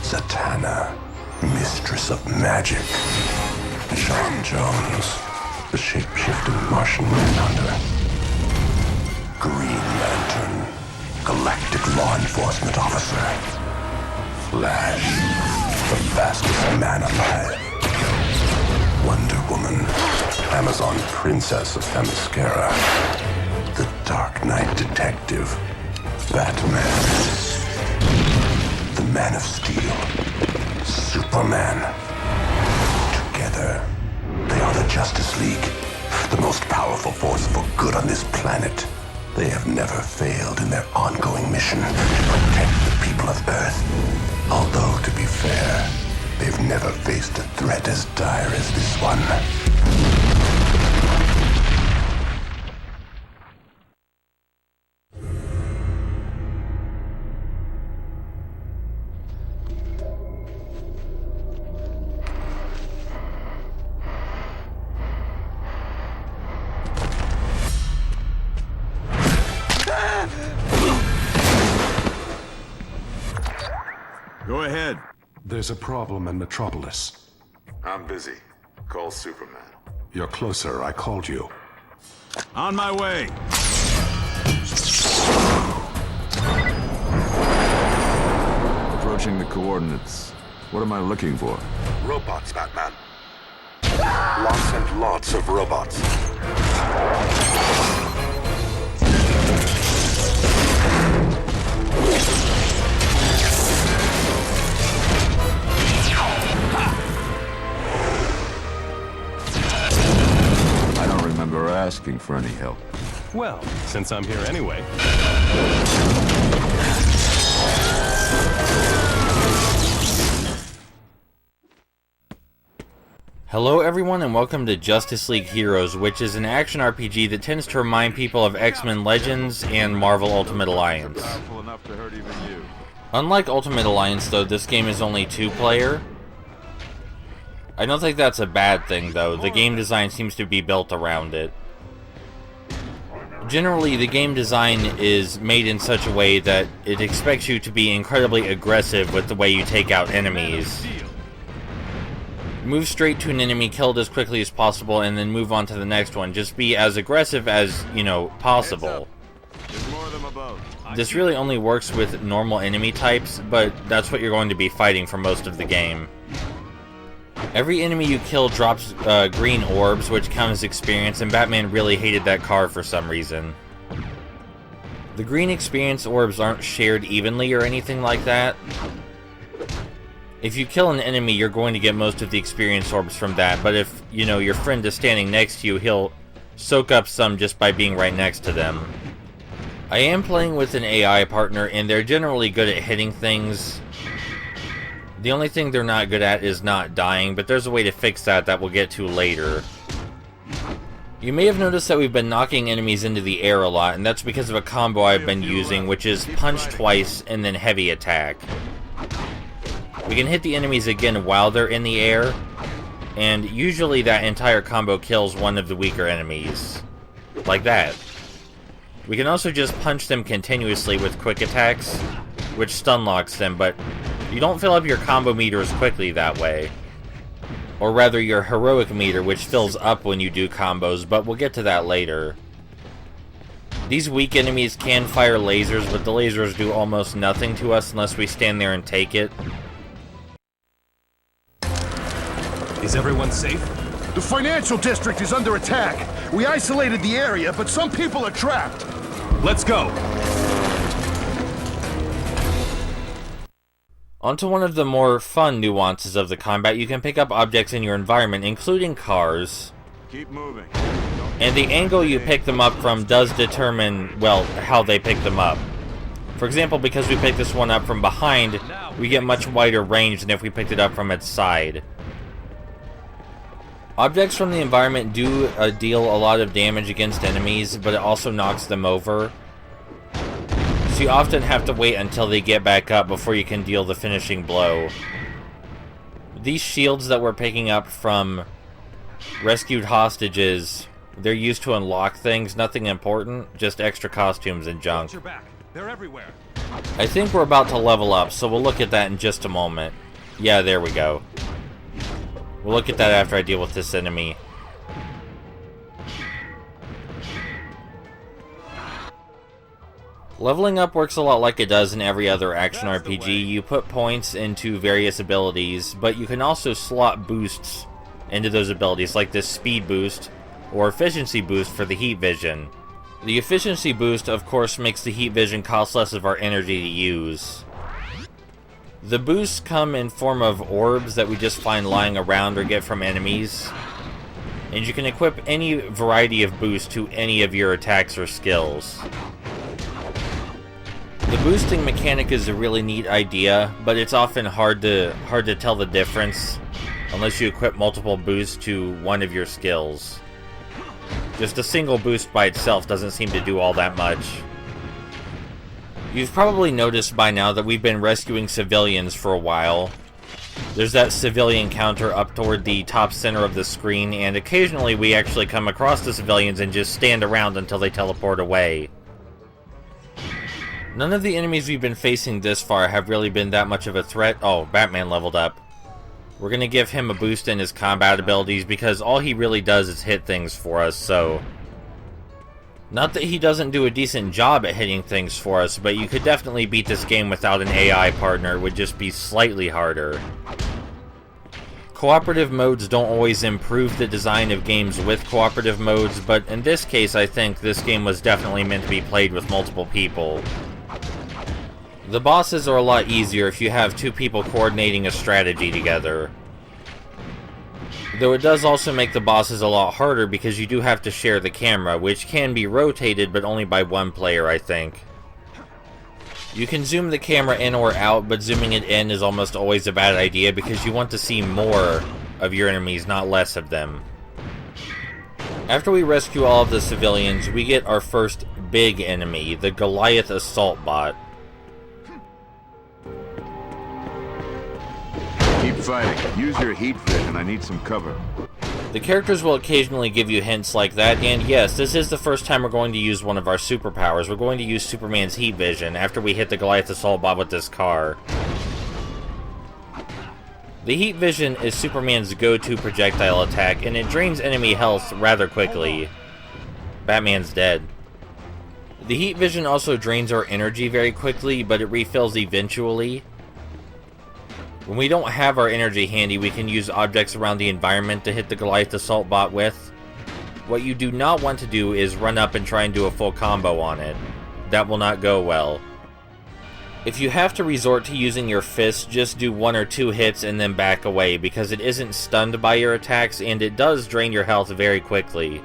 Zatanna, mistress of magic. Sean Jones, the shape-shifting Martian manhunter. Green Lantern, galactic law enforcement officer. Flash, the fastest man alive. Wonder Woman, Amazon princess of Themyscira. The Dark Knight detective, Batman. The Man of Steel, Superman. Together, they are the Justice League, the most powerful force for good on this planet. They have never failed in their ongoing mission to protect the people of Earth. Although, to be fair, they've never faced a threat as dire as this one. Go ahead. There's a problem in Metropolis. I'm busy. Call Superman. You're closer, I called you. On my way. Approaching the coordinates. What am I looking for? Robots, Batman. Lots and lots of robots. I don't remember asking for any help. Well, since I'm here anyway. Hello everyone and welcome to Justice League Heroes, which is an action RPG that tends to remind people of X-Men Legends and Marvel Ultimate Alliance. Powerful enough to hurt even you. Unlike Ultimate Alliance though, this game is only 2-player. I don't think that's a bad thing though, the game design seems to be built around it. Generally, the game design is made in such a way that it expects you to be incredibly aggressive with the way you take out enemies. Move straight to an enemy, kill it as quickly as possible, and then move on to the next one. Just be as aggressive as, possible. There's more of them above. This really only works with normal enemy types, but that's what you're going to be fighting for most of the game. Every enemy you kill drops green orbs, which count as experience, and Batman really hated that card for some reason. The green experience orbs aren't shared evenly or anything like that. If you kill an enemy, you're going to get most of the experience orbs from that, but if, your friend is standing next to you, he'll soak up some just by being right next to them. I am playing with an AI partner, and they're generally good at hitting things. The only thing they're not good at is not dying, but there's a way to fix that we'll get to later. You may have noticed that we've been knocking enemies into the air a lot, and that's because of a combo I've been using, which is punch twice and then heavy attack. We can hit the enemies again while they're in the air, and usually that entire combo kills one of the weaker enemies. Like that. We can also just punch them continuously with quick attacks, which stun locks them, but you don't fill up your combo meter as quickly that way. Or rather, your heroic meter, which fills up when you do combos, but we'll get to that later. These weak enemies can fire lasers, but the lasers do almost nothing to us unless we stand there and take it. Is everyone safe? The financial district is under attack. We isolated the area, but some people are trapped. Let's go! Onto one of the more fun nuances of the combat, you can pick up objects in your environment, including cars. Keep moving. And the angle you pick them up from does determine, well, how they pick them up. For example, because we picked this one up from behind, we get much wider range than if we picked it up from its side. Objects from the environment do deal a lot of damage against enemies, but it also knocks them over. So you often have to wait until they get back up before you can deal the finishing blow. These shields that we're picking up from rescued hostages, they're used to unlock things, nothing important, just extra costumes and junk. Watch your back. They're everywhere. I think we're about to level up, so we'll look at that in just a moment. Yeah, there we go. We'll look at that after I deal with this enemy. Leveling up works a lot like it does in every other action RPG. You put points into various abilities, but you can also slot boosts into those abilities, like this speed boost or efficiency boost for the heat vision. The efficiency boost, of course, makes the heat vision cost less of our energy to use. The boosts come in form of orbs that we just find lying around or get from enemies. And you can equip any variety of boost to any of your attacks or skills. The boosting mechanic is a really neat idea, but it's often hard to tell the difference unless you equip multiple boosts to one of your skills. Just a single boost by itself doesn't seem to do all that much. You've probably noticed by now that we've been rescuing civilians for a while. There's that civilian counter up toward the top center of the screen, and occasionally we actually come across the civilians and just stand around until they teleport away. None of the enemies we've been facing this far have really been that much of a threat. Oh, Batman leveled up. We're gonna give him a boost in his combat abilities because all he really does is hit things for us, so... Not that he doesn't do a decent job at hitting things for us, but you could definitely beat this game without an AI partner. It would just be slightly harder. Cooperative modes don't always improve the design of games with cooperative modes, but in this case I think this game was definitely meant to be played with multiple people. The bosses are a lot easier if you have two people coordinating a strategy together. Though it does also make the bosses a lot harder because you do have to share the camera, which can be rotated but only by one player, I think. You can zoom the camera in or out, but zooming it in is almost always a bad idea because you want to see more of your enemies, not less of them. After we rescue all of the civilians, we get our first big enemy, the Goliath Assault Bot. Keep fighting. Use your heat vision. I need some cover. The characters will occasionally give you hints like that, and yes, this is the first time we're going to use one of our superpowers. We're going to use Superman's heat vision after we hit the Goliath Assault Bot with this car. The heat vision is Superman's go-to projectile attack, and it drains enemy health rather quickly. Batman's dead. The heat vision also drains our energy very quickly, but it refills eventually. When we don't have our energy handy, we can use objects around the environment to hit the Goliath Assault Bot with. What you do not want to do is run up and try and do a full combo on it. That will not go well. If you have to resort to using your fists, just do 1 or 2 hits and then back away, because it isn't stunned by your attacks and it does drain your health very quickly.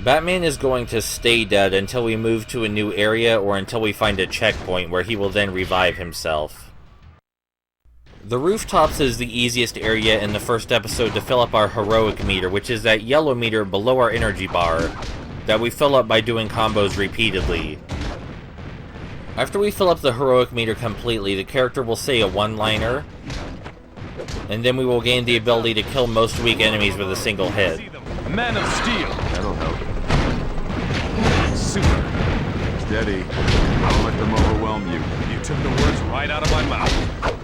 Batman is going to stay dead until we move to a new area or until we find a checkpoint where he will then revive himself. The rooftops is the easiest area in the first episode to fill up our heroic meter, which is that yellow meter below our energy bar that we fill up by doing combos repeatedly. After we fill up the heroic meter completely, the character will say a one-liner, and then we will gain the ability to kill most weak enemies with a single hit. A man of steel. That'll help. Super. Steady. Don't let them overwhelm you. You took the words right out of my mouth.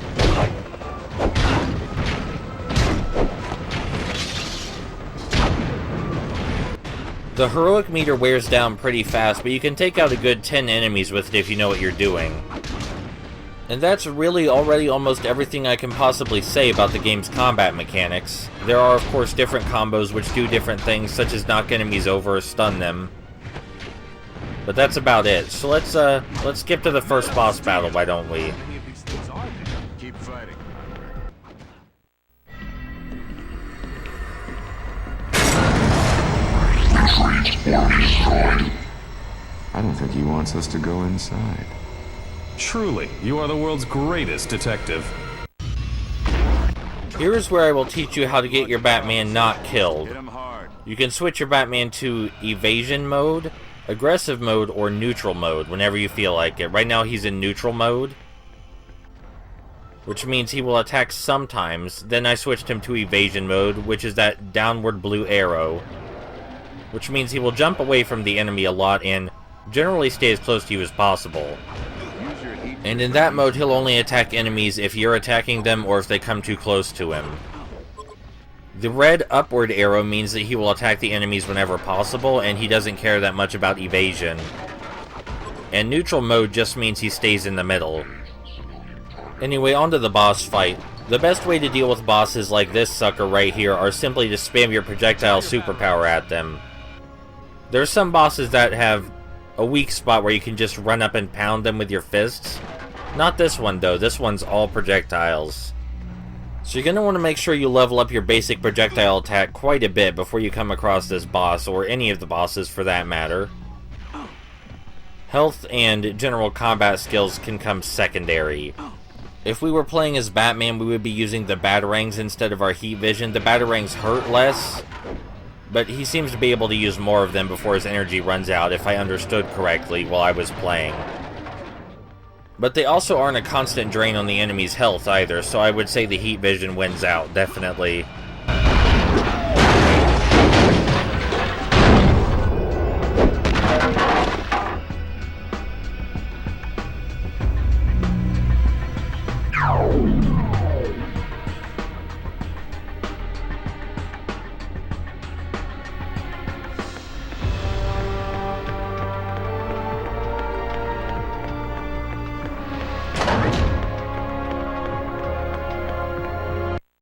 The heroic meter wears down pretty fast, but you can take out a good 10 enemies with it if you know what you're doing. And that's really already almost everything I can possibly say about the game's combat mechanics. There are of course different combos which do different things, such as knock enemies over or stun them. But that's about it. So let's skip to the first boss battle, why don't we? Keep fighting. I don't think he wants us to go inside. Truly, you are the world's greatest detective. Here is where I will teach you how to get your Batman not killed. Hit him hard. You can switch your Batman to evasion mode, aggressive mode, or neutral mode whenever you feel like it. Right now he's in neutral mode, which means he will attack sometimes. Then I switched him to evasion mode, which is that downward blue arrow, which means he will jump away from the enemy a lot and generally stay as close to you as possible. And in that mode, he'll only attack enemies if you're attacking them or if they come too close to him. The red upward arrow means that he will attack the enemies whenever possible, and he doesn't care that much about evasion. And neutral mode just means he stays in the middle. Anyway, on to the boss fight. The best way to deal with bosses like this sucker right here are simply to spam your projectile superpower at them. There are some bosses that have a weak spot where you can just run up and pound them with your fists. Not this one though, this one's all projectiles. So you're going to want to make sure you level up your basic projectile attack quite a bit before you come across this boss, or any of the bosses for that matter. Health and general combat skills can come secondary. If we were playing as Batman, we would be using the Batarangs instead of our heat vision. The Batarangs hurt less, but he seems to be able to use more of them before his energy runs out, if I understood correctly while I was playing. But they also aren't a constant drain on the enemy's health either, so I would say the heat vision wins out, definitely.